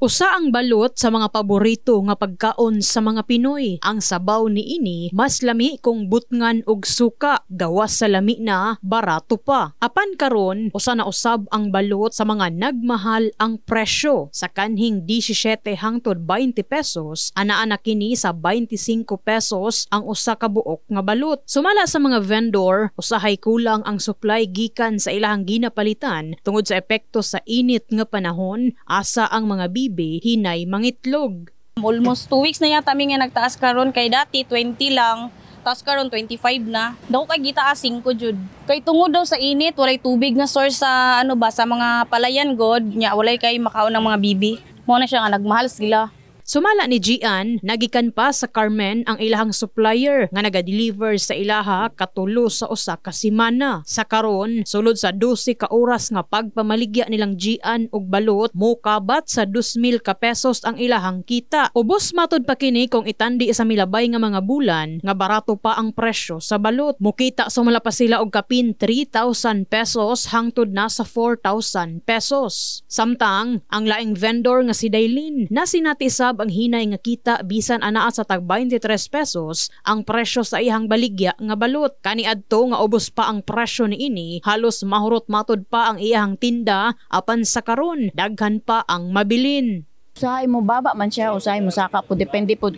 Usa ang balot sa mga paborito nga pagkaon sa mga Pinoy. Ang sabaw niini mas lami kung butngan og suka, gawas sa lami na barato pa. Apan karon usa na usab ang balot sa mga nagmahal ang presyo. Sa kanhing 17 hangtod 20 pesos, anaa na kini sa 25 pesos ang usa ka buok nga balot. Sumala sa mga vendor, usahay kulang ang supply gikan sa ilahang ginapalitan tungod sa epekto sa init nga panahon, asa ang mga bibi hinay mangitlog. Almost 2 weeks na yata mi nga nagtaas karon, kay dati 20 lang, taas karon 25 na. Dako kay gitaas 5 jud. Kay tungod daw sa init, walay tubig na source sa sa mga palayan god, nya walay kay makaon ng mga bibi. Mo na siya nga nagmahal sila. Sumala ni Gian, nagikan pa sa Carmen ang ilahang supplier nga naga-deliver sa ilaha katulo sa usa ka semana. Sa karon, sulod sa 12 ka oras nga pagpamaligya nilang Gian og balot, mokabat sa 2,000 ka pesos ang ilahang kita. Ubos matud pa kini kung itandi sa milabay nga mga bulan nga barato pa ang presyo sa balot. Mukita sumala pa sila og kapin 3,000 pesos hangtod na sa 4,000 pesos. Samtang ang laing vendor nga si Daylin na sinatisab ang hinay nga kita bisan anaa sa tag 23 pesos ang presyo sa ihang baligya nga balot. Kaniadto nga ubos pa ang presyo niini, halos mahurot matud pa ang iyang tinda, apan sa karon daghan pa ang mabilin. Usahay mo baba man siya, usahay mo saka po, depende po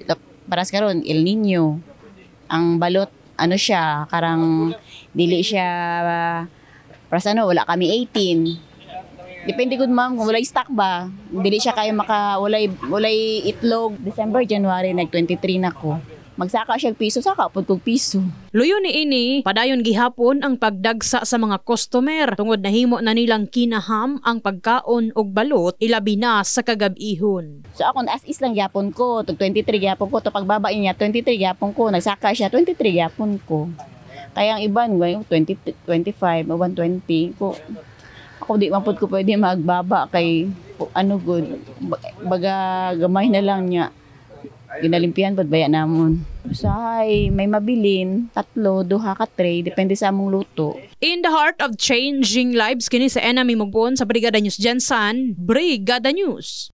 para sa karon El Nino. Ang balot siya, karang dili siya para sa wala kami 18. Depende gud ma'am kung walay stock ba. Dili siya kayo walay itlog. December, January nag 23 na ko. Magsaka siya piso, saka pud kog piso. Luyo niini, padayon gihapon ang pagdagsa sa mga customer tungod nahimo na nilang kinaham ang pagkaon og balot ilabi na sa kagab-ihon. So ako as is lang gyapon ko, tug 23 gyapon ko, to pagbaba niya 23 gyapon ko, nagsaka siya 23 gyapon ko. Kaya ang iban 20, 25 o 120 ko. Ako di mapod ko pwede magbaba kay good, baga gamay na lang niya. Ginalimpian pud baya namon. Usahay may mabilin, 3, 2 ka tray, depende sa among luto. In the heart of changing lives kini sa Enami Mugbon sa Brigada News Jansan, Brigada News.